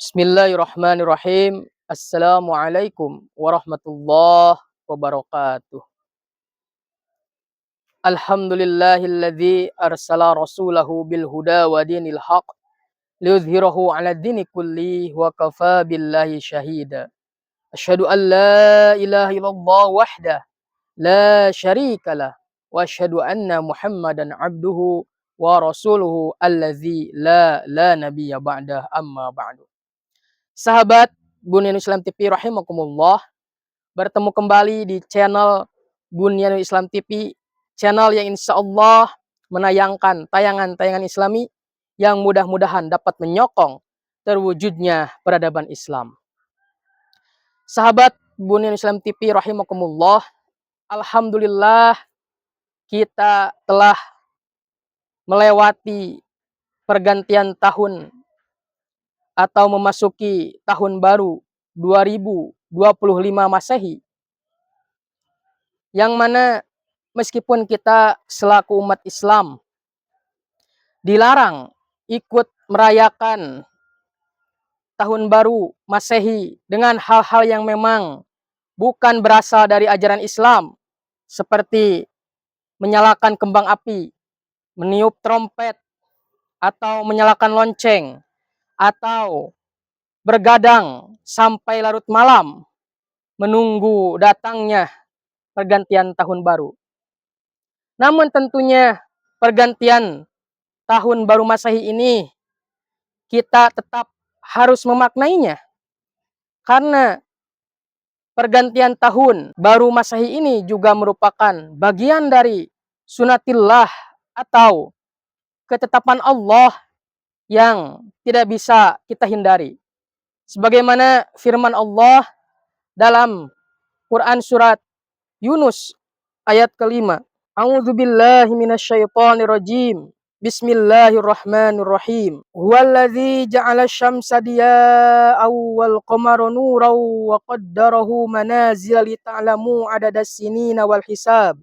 Bismillahirrahmanirrahim. Assalamualaikum warahmatullahi wabarakatuh. Alhamdulillahilladzi arsala rasulahu bil huda wa dinil haq liyudhhirahu 'ala dini kulli wa kafa billahi syahida. Asyhadu an la ilaha illallah wahdah la syarikalah wa asyhadu anna Muhammadan 'abduhu wa rasuluhu allazi la nabiyya ba'dah amma ba'du. Sahabat Bunyanul Islam TV rahimakumullah, bertemu kembali di channel Bunyanul Islam TV, channel yang insya Allah menayangkan tayangan-tayangan Islami yang mudah-mudahan dapat menyokong terwujudnya peradaban Islam. Sahabat Bunyanul Islam TV rahimakumullah, alhamdulillah kita telah melewati pergantian tahun atau memasuki tahun baru 2025 Masehi, yang mana meskipun kita selaku umat Islam dilarang ikut merayakan tahun baru Masehi dengan hal-hal yang memang bukan berasal dari ajaran Islam, seperti menyalakan kembang api, meniup trompet, atau menyalakan lonceng, atau bergadang sampai larut malam menunggu datangnya pergantian tahun baru. Namun tentunya pergantian tahun baru Masehi ini kita tetap harus memaknainya, karena pergantian tahun baru Masehi ini juga merupakan bagian dari sunatillah atau ketetapan Allah yang tidak bisa kita hindari. Sebagaimana firman Allah dalam Quran surat Yunus ayat kelima. A'udzubillahi minasyaitonirrajim. Bismillahirrahmanirrahim. Huwallazi ja'ala syamsa diya'aw wal qamara nuran wa qaddarahu manazila lita'lamu adadas sinina wal hisab.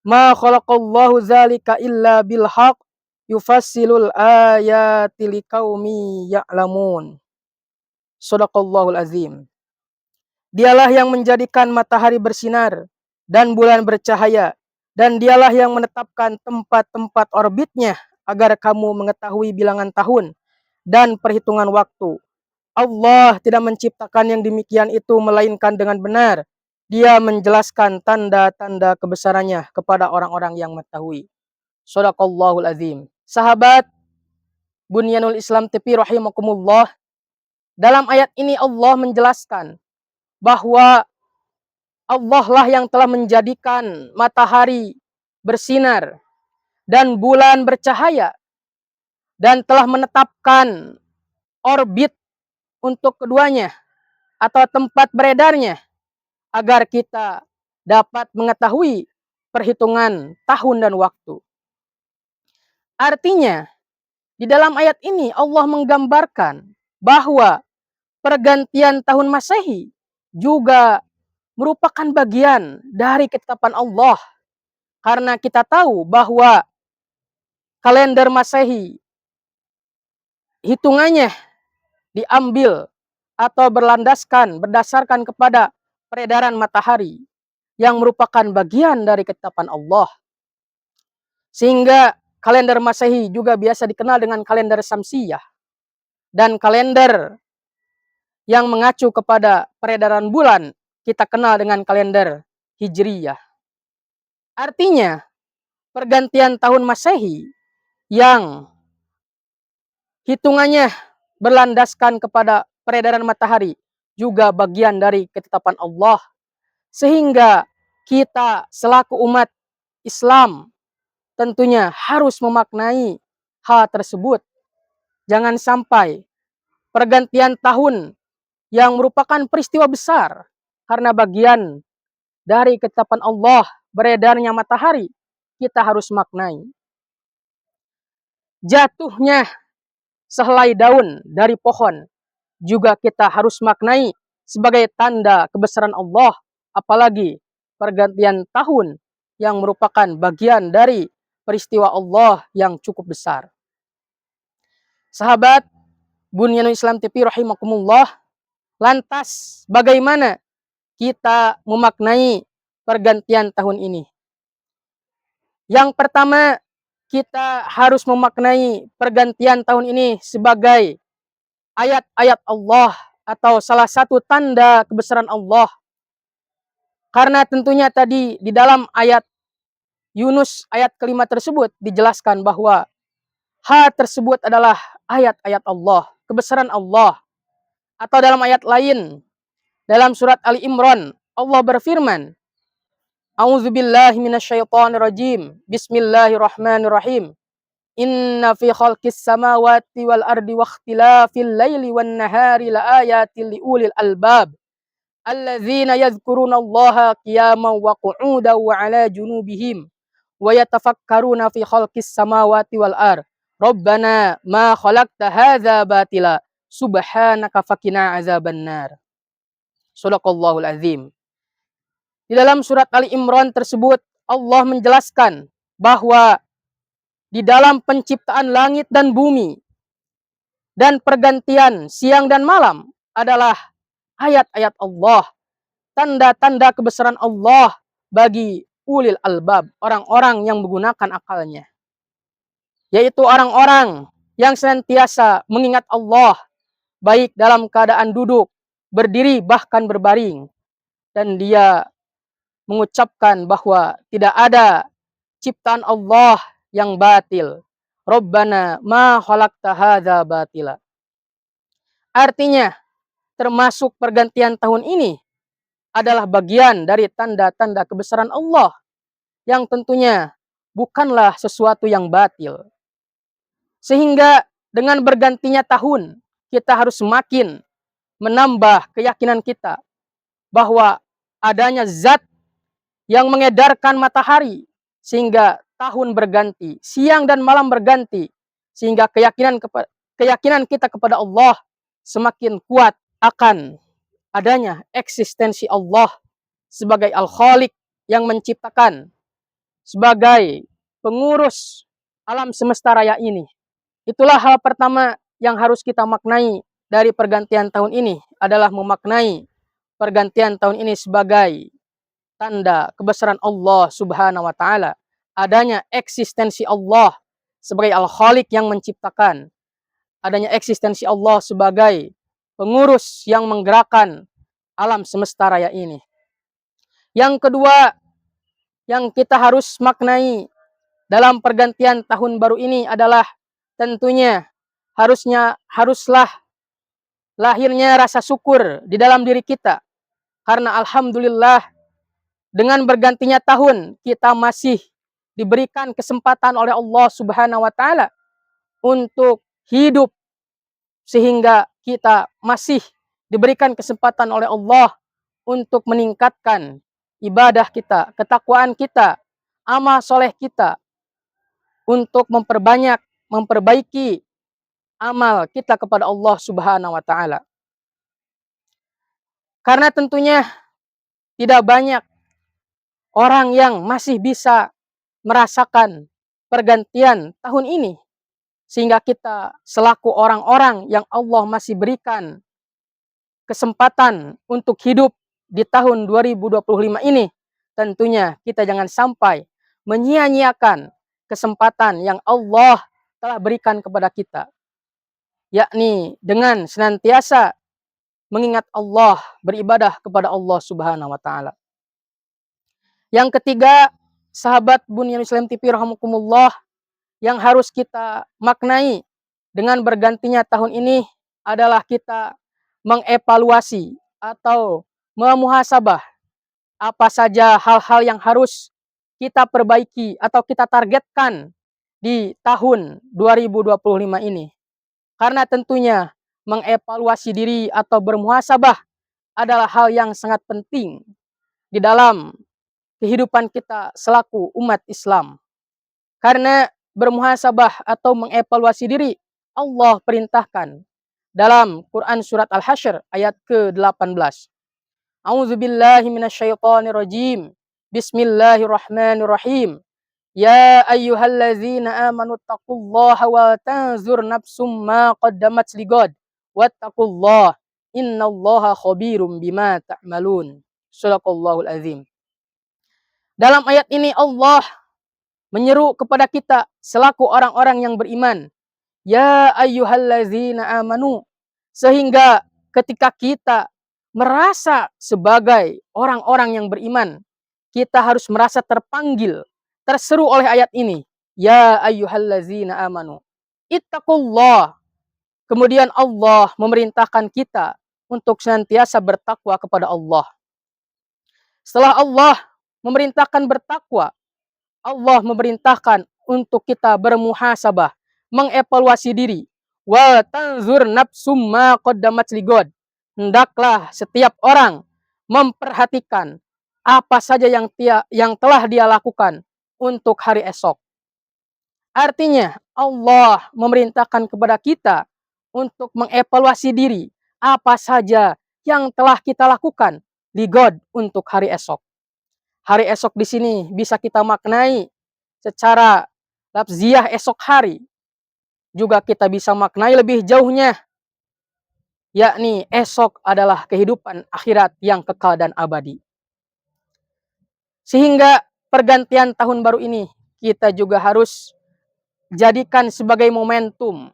Ma khalaqallahu dzalika illa bil haqq yufassilul ayati liqaumi ya'lamun. Shadaqallahul azim. Dialah yang menjadikan matahari bersinar dan bulan bercahaya, dan dialah yang menetapkan tempat-tempat orbitnya agar kamu mengetahui bilangan tahun dan perhitungan waktu. Allah tidak menciptakan yang demikian itu melainkan dengan benar. Dia menjelaskan tanda-tanda kebesarannya kepada orang-orang yang mengetahui. Shadaqallahul azim. Sahabat Bunyanul Islam TV rahimakumullah, dalam ayat ini Allah menjelaskan bahwa Allah lah yang telah menjadikan matahari bersinar dan bulan bercahaya, dan telah menetapkan orbit untuk keduanya atau tempat beredarnya agar kita dapat mengetahui perhitungan tahun dan waktu. Artinya, di dalam ayat ini Allah menggambarkan bahwa pergantian tahun Masehi juga merupakan bagian dari ketetapan Allah, karena kita tahu bahwa kalender Masehi hitungannya diambil atau berdasarkan kepada peredaran matahari yang merupakan bagian dari ketetapan Allah, sehingga kalender Masehi juga biasa dikenal dengan kalender Syamsiyah, dan kalender yang mengacu kepada peredaran bulan kita kenal dengan kalender Hijriyah. Artinya, pergantian tahun Masehi yang hitungannya berlandaskan kepada peredaran matahari juga bagian dari ketetapan Allah, sehingga kita selaku umat Islam tentunya harus memaknai hal tersebut. Jangan sampai pergantian tahun yang merupakan peristiwa besar karena bagian dari ketetapan Allah beredarnya matahari, kita harus maknai. Jatuhnya sehelai daun dari pohon juga kita harus maknai sebagai tanda kebesaran Allah, apalagi pergantian tahun yang merupakan bagian dari peristiwa Allah yang cukup besar. Sahabat Bunyanul Islam TV rahimakumullah, lantas bagaimana kita memaknai pergantian tahun ini? Yang pertama, kita harus memaknai pergantian tahun ini sebagai ayat-ayat Allah atau salah satu tanda kebesaran Allah. Karena tentunya tadi di dalam ayat Yunus ayat kelima tersebut dijelaskan bahwa hal tersebut adalah ayat-ayat Allah, kebesaran Allah. Atau dalam ayat lain, dalam surat Ali Imran, Allah berfirman, A'udzubillahi minasyaitonirrajim. Bismillahirrahmanirrahim. Inna fi khalqis samawati wal ardi wa ikhtilafil laili wan nahari laayatil liulil albab. Alladzina yadhkurunallaha qiyaman wa qu'udan wa 'ala junubihim wa yatafakkaruna fi khalqis samawati wal ard. Rabbana ma khalaqta hadza batila subhanaka faqina azabannar. Shadaqallahul azim. Di dalam surat Ali Imran tersebut Allah menjelaskan bahwa di dalam penciptaan langit dan bumi dan pergantian siang dan malam adalah ayat-ayat Allah, tanda-tanda kebesaran Allah bagi ulil albab, orang-orang yang menggunakan akalnya. Yaitu orang-orang yang senantiasa mengingat Allah, baik dalam keadaan duduk, berdiri, bahkan berbaring. Dan dia mengucapkan bahwa tidak ada ciptaan Allah yang batil. Rabbana ma khalaqta hadza batila. Artinya, termasuk pergantian tahun ini adalah bagian dari tanda-tanda kebesaran Allah yang tentunya bukanlah sesuatu yang batil. Sehingga dengan bergantinya tahun, kita harus semakin menambah keyakinan kita bahwa adanya zat yang mengedarkan matahari sehingga tahun berganti, siang dan malam berganti, sehingga keyakinan kita kepada Allah semakin kuat akan adanya eksistensi Allah sebagai Al-Khaliq yang menciptakan, sebagai pengurus alam semesta raya ini. Itulah hal pertama yang harus kita maknai dari pergantian tahun ini, adalah memaknai pergantian tahun ini sebagai tanda kebesaran Allah Subhanahu wa taala, adanya eksistensi Allah sebagai Al-Khaliq yang menciptakan, adanya eksistensi Allah sebagai pengurus yang menggerakkan alam semesta raya ini. Yang kedua yang kita harus maknai dalam pergantian tahun baru ini adalah tentunya haruslah lahirnya rasa syukur di dalam diri kita. Karena alhamdulillah dengan bergantinya tahun, kita masih diberikan kesempatan oleh Allah Subhanahu wa taala untuk hidup, sehingga kita masih diberikan kesempatan oleh Allah untuk meningkatkan ibadah kita, ketakwaan kita, amal soleh kita, untuk memperbaiki amal kita kepada Allah Subhanahu wa taala. Karena tentunya tidak banyak orang yang masih bisa merasakan pergantian tahun ini, sehingga kita selaku orang-orang yang Allah masih berikan kesempatan untuk hidup di tahun 2025 ini, tentunya kita jangan sampai menyia-nyiakan kesempatan yang Allah telah berikan kepada kita, yakni dengan senantiasa mengingat Allah, beribadah kepada Allah Subhanahu wa taala. Yang ketiga, sahabat Bunyanul Islam TV rahimakumullah, yang harus kita maknai dengan bergantinya tahun ini adalah kita mengevaluasi atau memuhasabah apa saja hal-hal yang harus kita perbaiki atau kita targetkan di tahun 2025 ini. Karena tentunya mengevaluasi diri atau bermuhasabah adalah hal yang sangat penting di dalam kehidupan kita selaku umat Islam. Karena bermuhasabah atau mengevaluasi diri Allah perintahkan dalam Quran surat Al-Hasyr ayat ke-18. A'udzubillahi minasyaitonirrajim. Bismillahirrahmanirrahim. Ya ayyuhalladzina amanu taqullaha wa tanzur nafsum ma qaddamat ligad. wattaqullah innallaha khabirum bima ta'malun. Shadaqallahul azim. Dalam ayat ini Allah menyeru kepada kita selaku orang-orang yang beriman, ya ayyuhallazina amanu, sehingga ketika kita merasa sebagai orang-orang yang beriman, kita harus merasa terpanggil, terseru oleh ayat ini, ya ayyuhallazina amanu ittaqullah. Kemudian Allah memerintahkan kita untuk senantiasa bertakwa kepada Allah. Setelah Allah memerintahkan bertakwa, Allah memerintahkan untuk kita bermuhasabah, mengevaluasi diri. Wa tanzur nafsum ma qaddamat ligod. Hendaklah setiap orang memperhatikan apa saja yang telah dia lakukan untuk hari esok. Artinya Allah memerintahkan kepada kita untuk mengevaluasi diri apa saja yang telah kita lakukan di God untuk hari esok. Hari esok di sini bisa kita maknai secara lafziah esok hari. Juga kita bisa maknai lebih jauhnya, yakni esok adalah kehidupan akhirat yang kekal dan abadi. Sehingga pergantian tahun baru ini kita juga harus jadikan sebagai momentum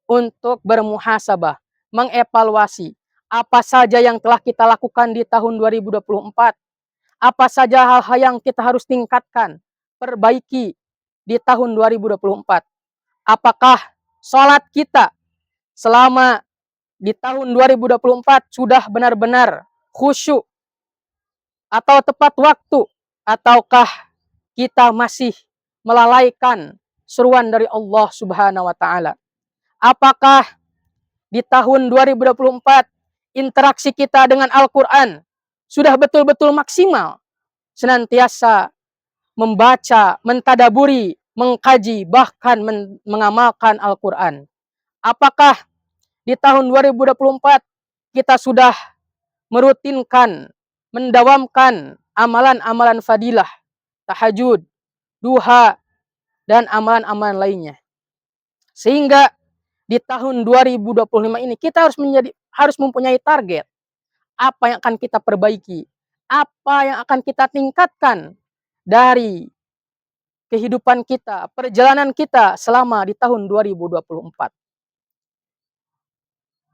untuk bermuhasabah, mengevaluasi apa saja yang telah kita lakukan di tahun 2024, apa saja hal-hal yang kita harus tingkatkan, perbaiki di tahun 2024. Apakah sholat kita selama di tahun 2024 sudah benar-benar khusyuk atau tepat waktu, ataukah kita masih melalaikan seruan dari Allah Subhanahu wa taala? Apakah di tahun 2024 interaksi kita dengan Al-Qur'an sudah betul-betul maksimal, senantiasa membaca, mentadaburi, mengkaji, bahkan mengamalkan Al-Quran? Apakah di tahun 2024 kita sudah merutinkan, mendawamkan amalan-amalan fadilah, tahajud, duha, dan amalan-amalan lainnya? Sehingga di tahun 2025 ini kita harus mempunyai target. Apa yang akan kita perbaiki? Apa yang akan kita tingkatkan dari kehidupan kita, perjalanan kita selama di tahun 2024.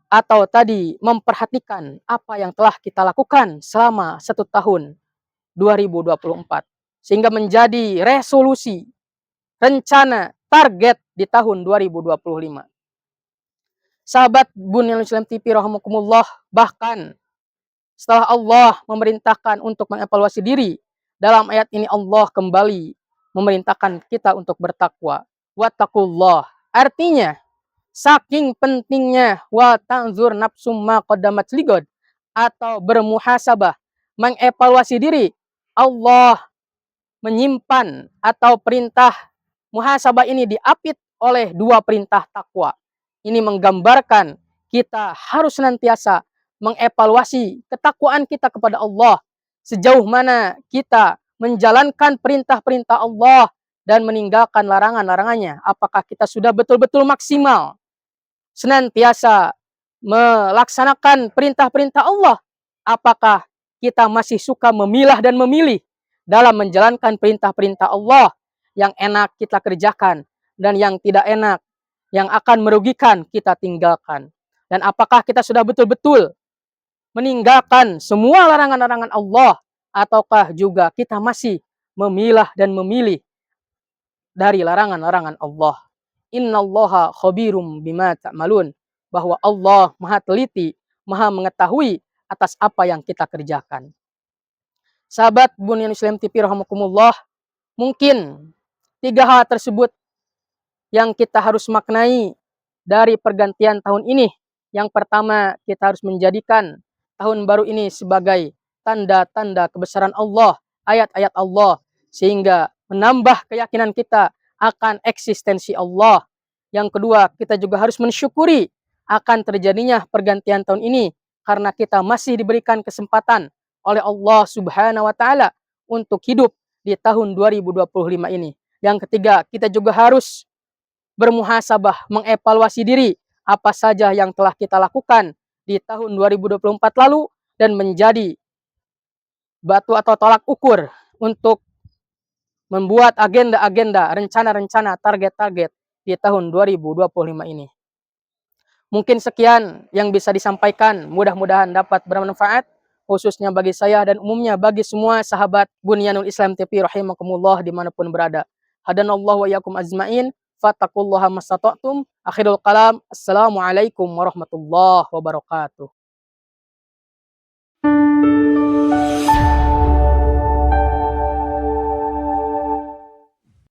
Atau tadi memperhatikan apa yang telah kita lakukan selama 1 tahun 2024. Sehingga menjadi resolusi, rencana, target di tahun 2025. Sahabat Bunyan Islam TV rahimakumullah, bahkan setelah Allah memerintahkan untuk mengevaluasi diri, dalam ayat ini Allah kembali memerintahkan kita untuk bertakwa. Wattaqullah. Artinya, saking pentingnya wa tanzur nafsum ma qaddamat ligod, atau bermuhasabah, mengevaluasi diri, Allah menyimpan atau perintah muhasabah ini diapit oleh 2 perintah takwa. Ini menggambarkan kita harus senantiasa mengevaluasi ketakwaan kita kepada Allah. Sejauh mana kita menjalankan perintah-perintah Allah dan meninggalkan larangan-larangannya. Apakah kita sudah betul-betul maksimal senantiasa melaksanakan perintah-perintah Allah? Apakah kita masih suka memilah dan memilih dalam menjalankan perintah-perintah Allah? Yang enak kita kerjakan dan yang tidak enak, yang akan merugikan, kita tinggalkan. Dan apakah kita sudah betul-betul meninggalkan semua larangan-larangan Allah, ataukah juga kita masih memilah dan memilih dari larangan-larangan Allah? Innallaha khabirum bima ta'malun, bahwa Allah maha teliti, maha mengetahui atas apa yang kita kerjakan. Sahabat Bunyan Islam TV rahimakumullah, mungkin 3 hal tersebut yang kita harus maknai dari pergantian tahun ini. Yang pertama, kita harus menjadikan tahun baru ini sebagai tanda-tanda kebesaran Allah, ayat-ayat Allah, sehingga menambah keyakinan kita akan eksistensi Allah. Yang kedua, kita juga harus mensyukuri akan terjadinya pergantian tahun ini, karena kita masih diberikan kesempatan oleh Allah Subhanahu wa taala untuk hidup di tahun 2025 ini. Yang ketiga, kita juga harus bermuhasabah, mengevaluasi diri apa saja yang telah kita lakukan di tahun 2024 lalu dan menjadi batu atau tolak ukur untuk membuat agenda-agenda, rencana-rencana, target-target di tahun 2025 ini. Mungkin sekian yang bisa disampaikan, mudah-mudahan dapat bermanfaat, khususnya bagi saya dan umumnya bagi semua sahabat Bunyanul Islam TV rahimakumullah dimanapun berada. Hadanallahu wa iyyakum ajmain, fattaqullaha mastata'tum. Akhirul kalam, assalamualaikum warahmatullahi wabarakatuh.